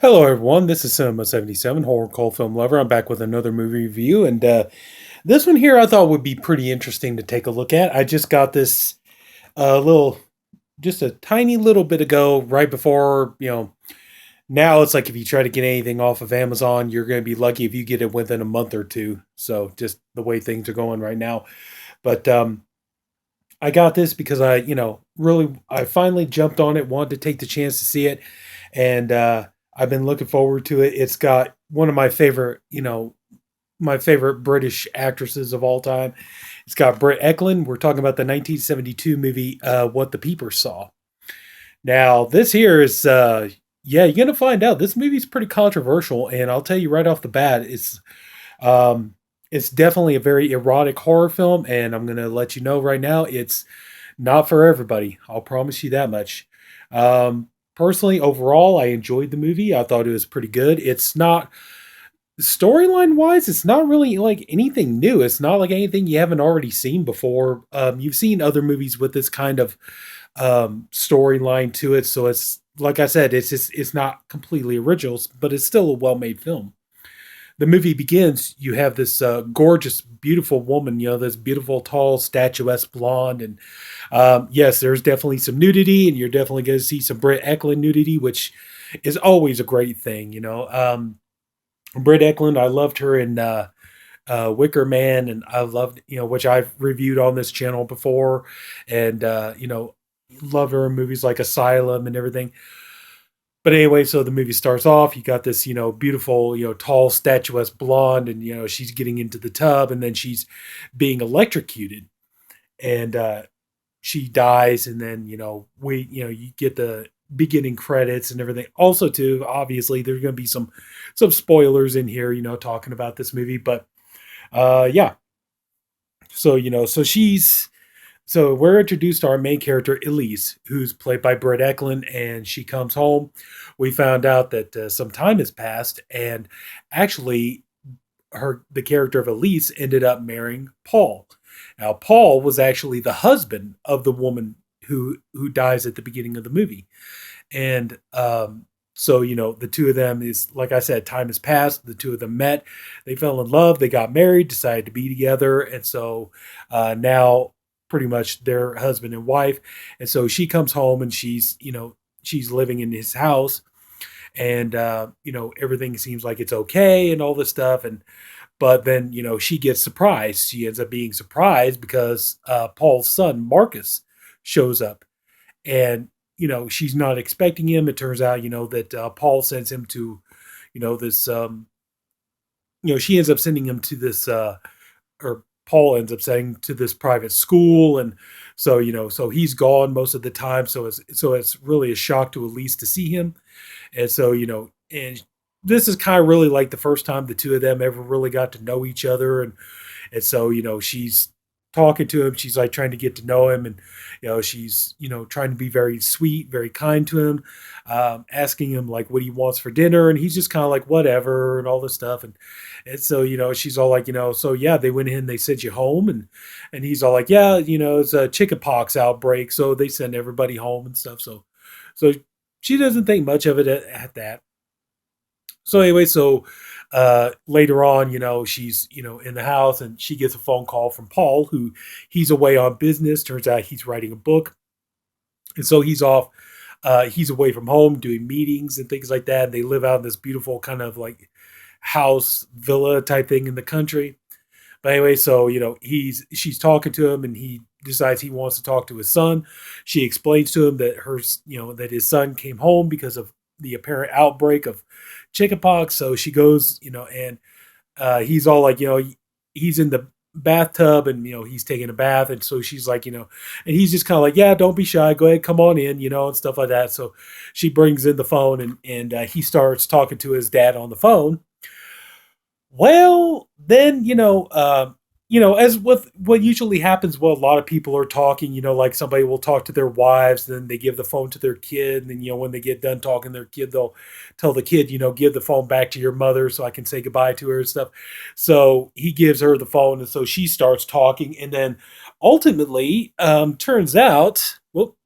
Hello, everyone. This is Sinema77, horror cult film lover. I'm back with another movie review, and this one here I thought would be pretty interesting to take a look at. I just got this just a tiny little bit ago, right before Now it's like if you try to get anything off of Amazon, you're going to be lucky if you get it within a month or two. So just the way things are going right now. But I got this because I finally jumped on it, wanted to take the chance to see it, and I've been looking forward to it. It's got one of my favorite British actresses of all time. It's got Britt Ekland. We're talking about the 1972 movie What the Peeper Saw. Now, this here is yeah, you're gonna find out. This movie's pretty controversial, and I'll tell you right off the bat, it's definitely a very erotic horror film, and I'm gonna let you know right now, it's not for everybody. I'll promise you that much. Personally, overall, I enjoyed the movie. I thought it was pretty good. It's not storyline wise, it's not really like anything new. It's not like anything you haven't already seen before. You've seen other movies with this kind of storyline to it, so it's like I said, it's not completely original, but it's still a well made film. The movie begins, you have this gorgeous, beautiful woman, this beautiful, tall, statuesque blonde. And yes, there's definitely some nudity, and you're definitely going to see some Britt Ekland nudity, which is always a great thing. Britt Ekland, I loved her in Wicker Man, and I loved, which I've reviewed on this channel before. And, love her in movies like Asylum and everything. But anyway, so the movie starts off. You got this, beautiful, tall, statuesque blonde, and she's getting into the tub, and then she's being electrocuted, and she dies, and then you get the beginning credits and everything. Also, too, obviously, there's going to be some spoilers in here, talking about this movie, but yeah. So so we're introduced to our main character, Elise, who's played by Britt Ekland, and she comes home. We found out that some time has passed, and actually, the character of Elise ended up marrying Paul. Now, Paul was actually the husband of the woman who dies at the beginning of the movie, and so the two of them is, like I said, time has passed. The two of them met, they fell in love, they got married, decided to be together, and so now pretty much their husband and wife. And so she comes home, and she's living in his house, and everything seems like it's okay and all this stuff. And but then she gets surprised. She ends up being surprised because Paul's son Marcus shows up, and she's not expecting him. It turns out that Paul sends him to this she ends up sending him to this or Paul ends up sending to this private school. And so so he's gone most of the time, so it's really a shock to Elise to see him. And so and this is kind of really like the first time the two of them ever really got to know each other. And so she's talking to him, she's like trying to get to know him, and she's trying to be very sweet, very kind to him, asking him like what he wants for dinner, and he's just kind of like whatever and all this stuff. And so she's all like, so yeah, they went in, they sent you home. And he's all like, yeah, it's a chickenpox outbreak, so they send everybody home and stuff. So she doesn't think much of it at that. So anyway, so later on, she's in the house, and she gets a phone call from Paul, who he's away on business. Turns out he's writing a book, and so he's off. He's away from home doing meetings and things like that. And they live out in this beautiful kind of like house villa type thing in the country. But anyway, so she's talking to him, and he decides he wants to talk to his son. She explains to him that that his son came home because of the apparent outbreak of chickenpox. So she goes, and he's all like, he's in the bathtub, and he's taking a bath. And so she's like, and he's just kind of like, yeah, don't be shy, go ahead, come on in, and stuff like that. So she brings in the phone, and he starts talking to his dad on the phone. Well, then, as with what usually happens while a lot of people are talking, like somebody will talk to their wives, then they give the phone to their kid, and then, when they get done talking to their kid, they'll tell the kid, give the phone back to your mother so I can say goodbye to her and stuff. So he gives her the phone, and so she starts talking, and then ultimately, turns out, well,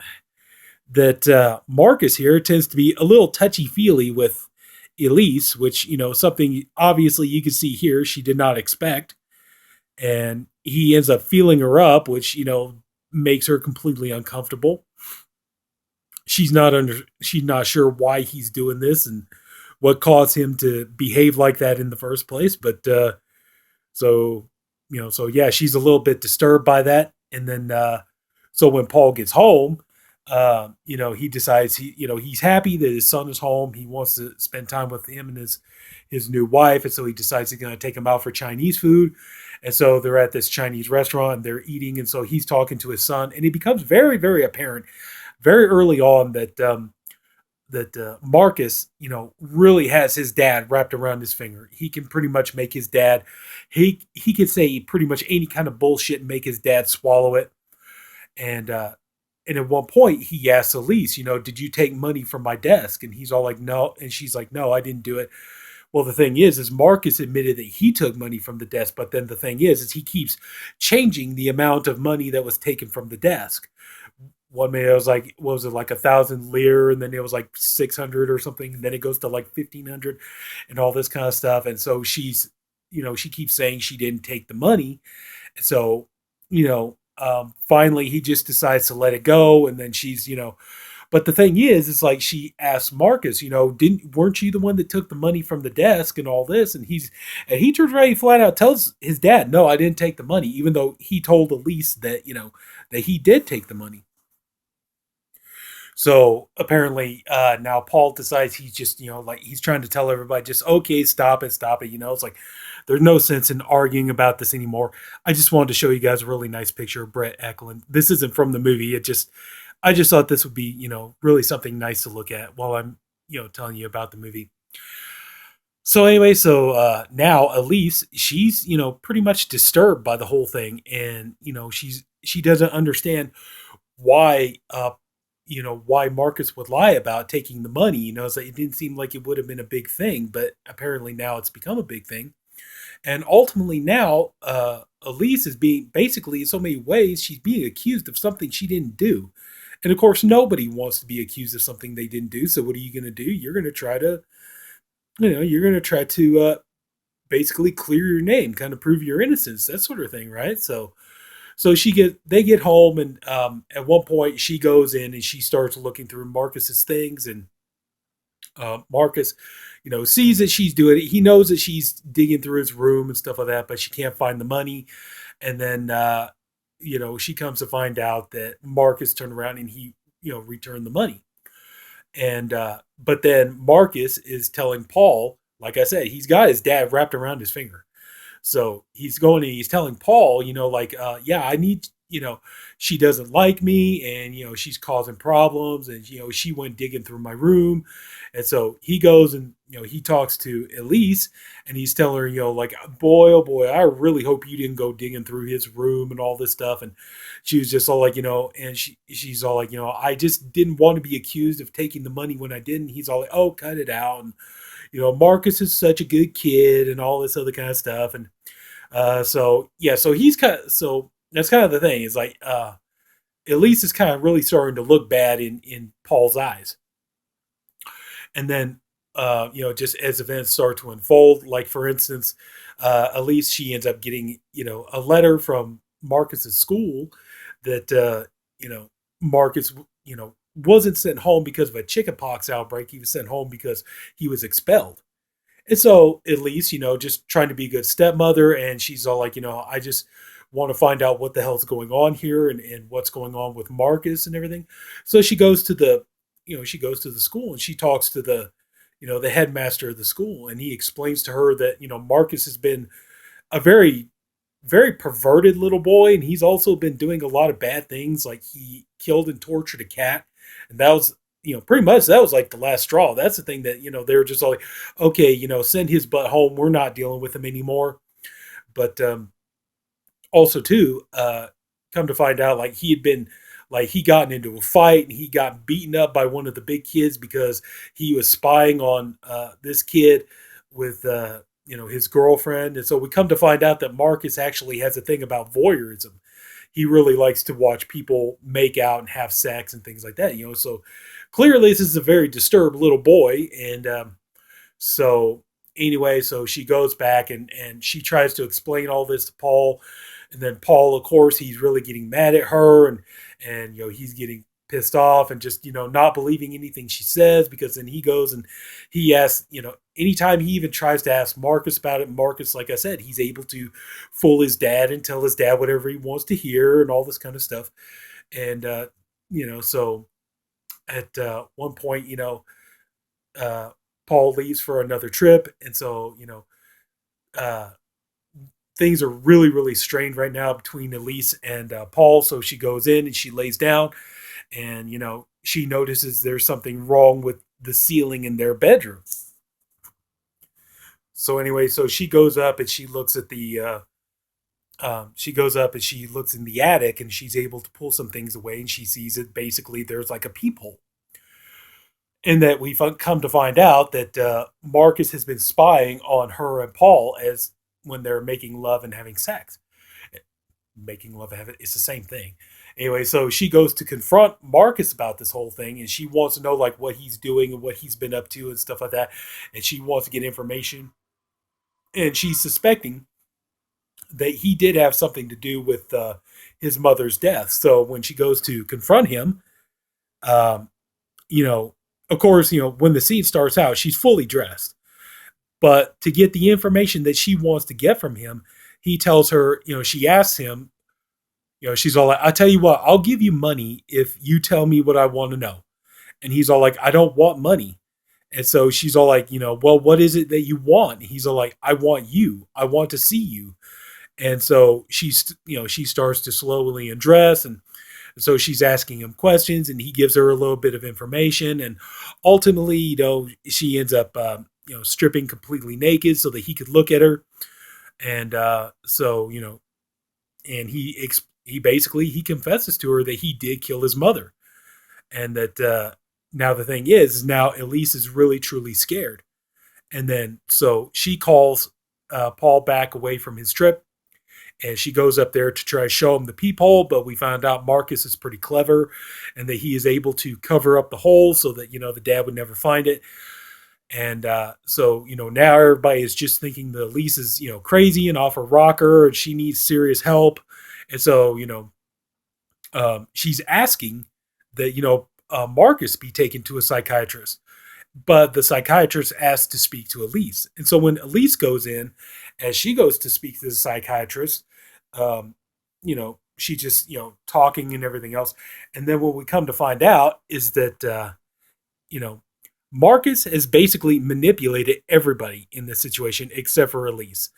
that Marcus here tends to be a little touchy feely with Elise, which, something obviously you can see here she did not expect. And he ends up feeling her up, which, makes her completely uncomfortable. She's not sure why he's doing this and what caused him to behave like that in the first place. But so so yeah, she's a little bit disturbed by that. And then so when Paul gets home, he decides he's happy that his son is home. He wants to spend time with him and his new wife, and so he decides he's going to take him out for Chinese food. And so they're at this Chinese restaurant and they're eating, and so he's talking to his son, and it becomes very, very apparent very early on that Marcus, really has his dad wrapped around his finger. He can pretty much make his dad. He can say pretty much any kind of bullshit and make his dad swallow it. And at one point he asks Elise, did you take money from my desk? And he's all like, no. And she's like, no, I didn't do it. Well, the thing is Marcus admitted that he took money from the desk, but then the thing is he keeps changing the amount of money that was taken from the desk. One minute it was like, what was it, like 1,000 lire, and then it was like 600 or something, and then it goes to like 1,500, and all this kind of stuff. And so she keeps saying she didn't take the money, and so finally he just decides to let it go, and then but the thing is like she asks Marcus, weren't you the one that took the money from the desk and all this? And he turns around, he flat out tells his dad, no, I didn't take the money, even though he told Elise that, that he did take the money. So apparently now Paul decides he's just, like he's trying to tell everybody, just, okay, stop it, stop it. It's like, there's no sense in arguing about this anymore. I just wanted to show you guys a really nice picture of Britt Ekland. This isn't from the movie. I just thought this would be, really something nice to look at while I'm, telling you about the movie. So anyway, now Elise, she's, pretty much disturbed by the whole thing. And, she doesn't understand why, why Marcus would lie about taking the money. So it didn't seem like it would have been a big thing, but apparently now it's become a big thing. And ultimately now, Elise is being, basically in so many ways, she's being accused of something she didn't do. And of course, nobody wants to be accused of something they didn't do. So what are you going to do? You're going to try to, basically clear your name, kind of prove your innocence, that sort of thing, right? So they get home, and at one point she goes in and she starts looking through Marcus's things, and Marcus, sees that she's doing it. He knows that she's digging through his room and stuff like that, but she can't find the money. And then, she comes to find out that Marcus turned around and he, returned the money. And, but then Marcus is telling Paul, like I said, he's got his dad wrapped around his finger. So he's going and he's telling Paul, yeah, I need, she doesn't like me, and, she's causing problems, and, she went digging through my room. And so he goes and, he talks to Elise, and he's telling her, like, boy, oh boy, I really hope you didn't go digging through his room and all this stuff. And she was just all like, and she's all like, I just didn't want to be accused of taking the money when I didn't. He's all like, oh, cut it out. And, Marcus is such a good kid and all this other kind of stuff. And so he's so that's kind of the thing. Is like Elise is kind of really starting to look bad in Paul's eyes. And then just as events start to unfold, like for instance, Elise, she ends up getting a letter from Marcus's school that Marcus wasn't sent home because of a chickenpox outbreak. He was sent home because he was expelled. And so Elise, just trying to be a good stepmother, and she's all like, I just want to find out what the hell's going on here, and what's going on with Marcus and everything. So she goes to the school, and she talks to the headmaster of the school, and he explains to her that, Marcus has been a very, very perverted little boy, and he's also been doing a lot of bad things, like he killed and tortured a cat. And that was, pretty much that was like the last straw. That's the thing that, they were just all like, okay, send his butt home. We're not dealing with him anymore. But also too, come to find out, like he had been, like he gotten into a fight and he got beaten up by one of the big kids because he was spying on this kid with, his girlfriend. And so we come to find out that Marcus actually has a thing about voyeurism. He really likes to watch people make out and have sex and things like that, so clearly this is a very disturbed little boy. And So anyway, so she goes back and she tries to explain all this to Paul, and then Paul, of course, he's really getting mad at her, and he's getting pissed off and just not believing anything she says, because then he goes and he asks, anytime he even tries to ask Marcus about it, Marcus, like I said, he's able to fool his dad and tell his dad whatever he wants to hear and all this kind of stuff. And so at one point, uh, Paul leaves for another trip, and so uh, things are really really strained right now between Elise and Paul. So she goes in and she lays down, and she notices there's something wrong with the ceiling in their bedroom. So anyway, so she goes up and she looks at the she goes up and she looks in the attic, and she's able to pull some things away, and she sees it basically there's like a peephole. And that we come to find out that Marcus has been spying on her and Paul as when they're making love and having sex. Making love and having, it's the same thing. Anyway, so she goes to confront Marcus about this whole thing, and she wants to know like what he's doing and what he's been up to and stuff like that. And she wants to get information. And she's suspecting that he did have something to do with his mother's death. So when she goes to confront him, um, you know, of course, when the scene starts out, she's fully dressed. But to get the information that she wants to get from him, he tells her, she asks him, she's all like, I'll tell you what, I'll give you money if you tell me what I want to know. And he's all like, I don't want money. And so she's all like, well, what is it that you want? And he's all like, I want you. I want to see you. And so she starts to slowly undress, and so she's asking him questions, and he gives her a little bit of information, and ultimately, she ends up, stripping completely naked so that he could look at her, and so and he basically he confesses to her that he did kill his mother, and that now the thing is now Elise is really truly scared, and then so she calls Paul back away from his trip, and she goes up there to try to show him the peephole, but we find out Marcus is pretty clever and that he is able to cover up the hole so that, the dad would never find it. And so, now everybody is just thinking that Elise is, crazy and off her rocker and she needs serious help. And so, she's asking that, Marcus be taken to a psychiatrist. But the psychiatrist asks to speak to Elise. And so when Elise goes in, as she goes to speak to the psychiatrist, she just, talking and everything else. And then what we come to find out is that, you know, Marcus has basically manipulated everybody in this situation except for Elise.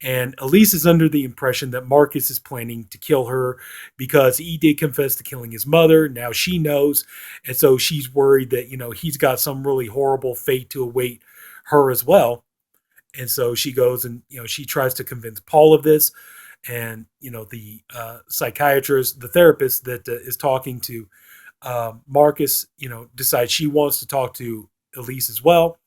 And Elise is under the impression that Marcus is planning to kill her because he did confess to killing his mother. Now she knows. And so she's worried that, he's got some really horrible fate to await her as well. And so she goes and, she tries to convince Paul of this. And, the psychiatrist, the therapist that is talking to Marcus, decides she wants to talk to Elise as well.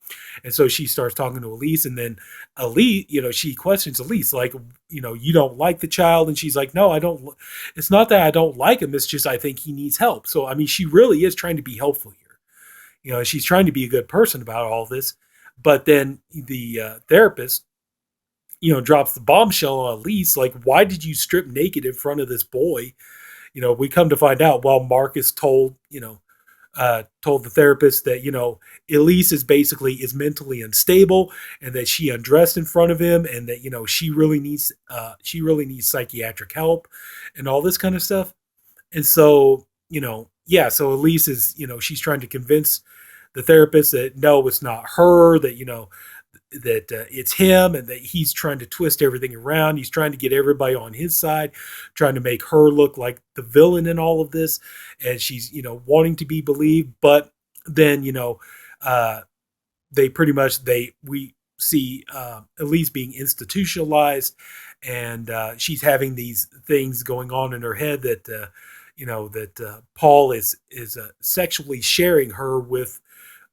And so she starts talking to Elise, and then Elise, she questions Elise, like, you don't like the child. And she's like, no, I don't. It's not that I don't like him. It's just, I think he needs help. So, I mean, she really is trying to be helpful here. She's trying to be a good person about all this. But then the therapist, drops the bombshell on Elise. Like, why did you strip naked in front of this boy? We come to find out, well, Marcus told the therapist that, Elise is mentally unstable, and that she undressed in front of him, and that, she really needs psychiatric help and all this kind of stuff. And so, yeah, so Elise is, she's trying to convince the therapist that no, it's not her, that, that it's him, and that he's trying to twist everything around. He's trying to get everybody on his side, trying to make her look like the villain in all of this. And she's, wanting to be believed. But then, they pretty much, we see Elise being institutionalized, and she's having these things going on in her head that, Paul is sexually sharing her with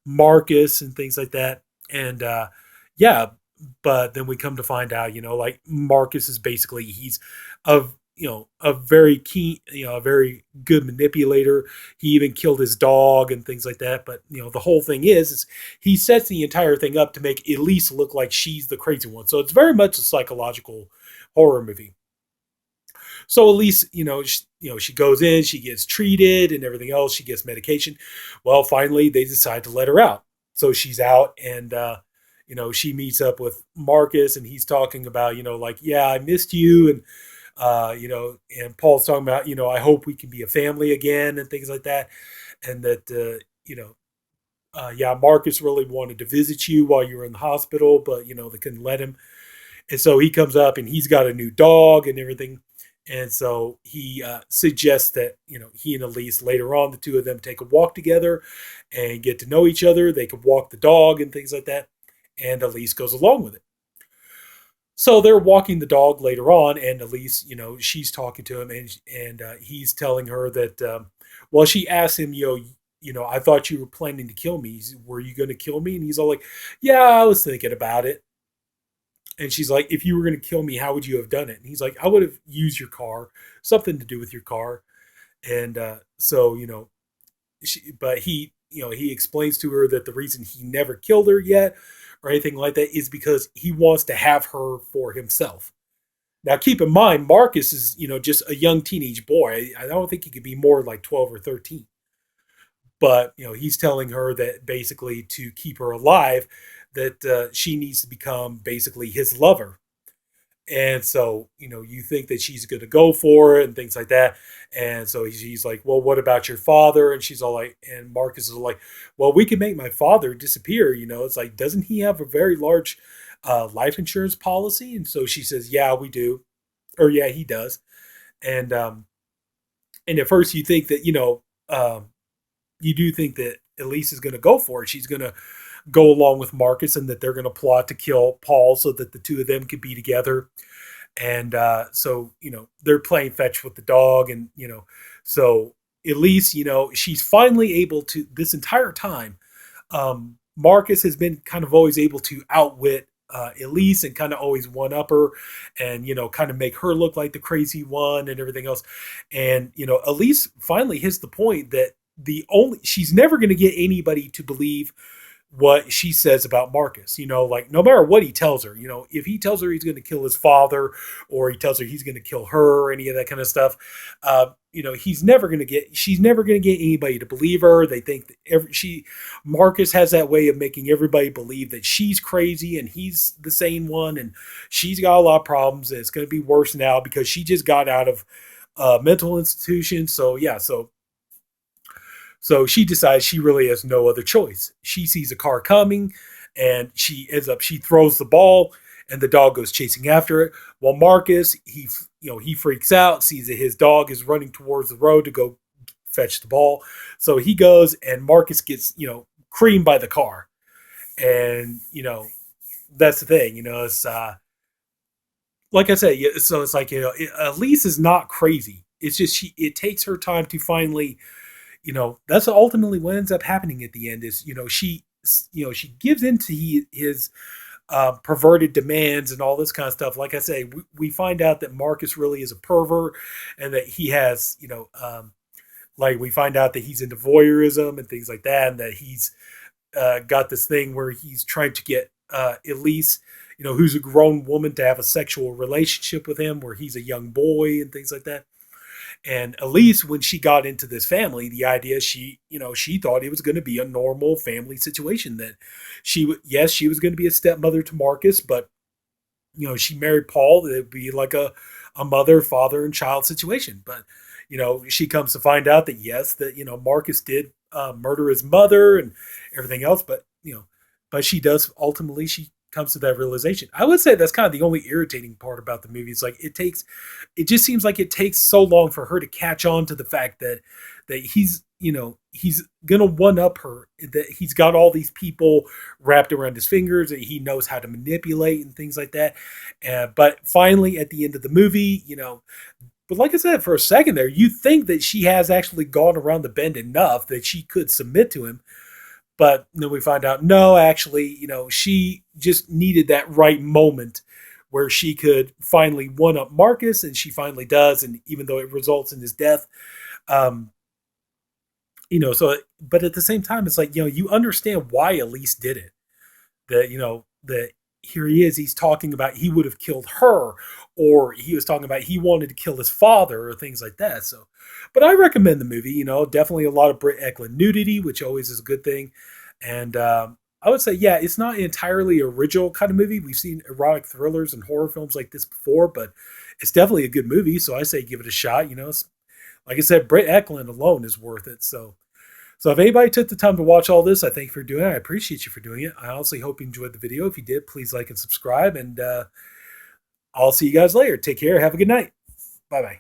Marcus and things like that. And, yeah, but then we come to find out, like Marcus is basically, he's of a very keen, a very good manipulator. He even killed his dog and things like that. But the whole thing is he sets the entire thing up to make Elise look like she's the crazy one. So it's very much a psychological horror movie. So Elise, she goes in, she gets treated and everything else. She gets medication. Well, finally, they decide to let her out. So she's out, and she meets up with Marcus, and he's talking about, like, yeah, I missed you, and and Paul's talking about, I hope we can be a family again, and things like that, and that, yeah, Marcus really wanted to visit you while you were in the hospital, but they couldn't let him. And so he comes up and he's got a new dog and everything. And so he suggests that, he and Elise later on, the two of them take a walk together and get to know each other. They could walk the dog and things like that. And Elise goes along with it. So they're walking the dog later on, and Elise, she's talking to him, and he's telling her that, well, she asks him, I thought you were planning to kill me. Were you going to kill me? And he's all like, yeah, I was thinking about it. And she's like, if you were going to kill me, how would you have done it? And he's like, I would have used your car, something to do with your car. And so, but he explains to her that the reason he never killed her yet or anything like that is because he wants to have her for himself. Now, keep in mind, Marcus is, just a young teenage boy. I don't think he could be more like 12 or 13. But, he's telling her that basically to keep her alive, that she needs to become basically his lover. And so, you think that she's going to go for it and things like that. And so he's like, well, what about your father? And she's all like, and Marcus is like, well, we can make my father disappear. It's like, doesn't he have a very large life insurance policy? And so she says, yeah, we do. Or yeah, he does. And at first you think that, you do think that Elise is going to go for it. She's going to go along with Marcus and that they're going to plot to kill Paul so that the two of them could be together. And so, they're playing fetch with the dog. And, so Elise, she's finally able to, this entire time, Marcus has been kind of always able to outwit Elise and kind of always one up her and, kind of make her look like the crazy one and everything else. And, Elise finally hits the point that she's never going to get anybody to believe what she says about Marcus, like no matter what he tells her, if he tells her he's going to kill his father or he tells her he's going to kill her or any of that kind of stuff, she's never going to get anybody to believe her. They think that Marcus has that way of making everybody believe that she's crazy and he's the sane one. And she's got a lot of problems and it's going to be worse now because she just got out of mental institution. So yeah. So she decides she really has no other choice. She sees a car coming and she throws the ball and the dog goes chasing after it. While Marcus, he freaks out, sees that his dog is running towards the road to go fetch the ball. So he goes and Marcus gets, creamed by the car. And, that's the thing, it's, like I said, so it's like, Elise is not crazy. It's just, it takes her time to finally, that's ultimately what ends up happening at the end is, she gives into his perverted demands and all this kind of stuff. Like I say, we find out that Marcus really is a pervert and that he has, like we find out that he's into voyeurism and things like that. And that he's got this thing where he's trying to get Elise, who's a grown woman, to have a sexual relationship with him where he's a young boy and things like that. And Elise, when she got into this family, the idea she thought it was going to be a normal family situation that she was going to be a stepmother to Marcus, but she married Paul. It'd be like a mother, father, and child situation. But she comes to find out that yes, that Marcus did murder his mother and everything else. But but she does ultimately she comes to that realization. I would say that's kind of the only irritating part about the movie. It's like it just seems like it takes so long for her to catch on to the fact that he's gonna one up her, that he's got all these people wrapped around his fingers, that he knows how to manipulate and things like that. But finally, at the end of the movie, but like I said, for a second there, you think that she has actually gone around the bend enough that she could submit to him. But then we find out, no, actually, she just needed that right moment where she could finally one up Marcus, and she finally does. And even though it results in his death, um, so but at the same time, it's like you understand why Elise did it. That that here he is, he's talking about he would have killed her, or he was talking about he wanted to kill his father, or things like that. So, but I recommend the movie. Definitely a lot of Britt Ekland nudity, which always is a good thing. And I would say, yeah, it's not an entirely original kind of movie. We've seen erotic thrillers and horror films like this before, but it's definitely a good movie. So I say give it a shot. Like I said, Britt Ekland alone is worth it. So if anybody took the time to watch all this, I thank you for doing it. I appreciate you for doing it. I honestly hope you enjoyed the video. If you did, please like and subscribe, and I'll see you guys later. Take care. Have a good night. Bye bye.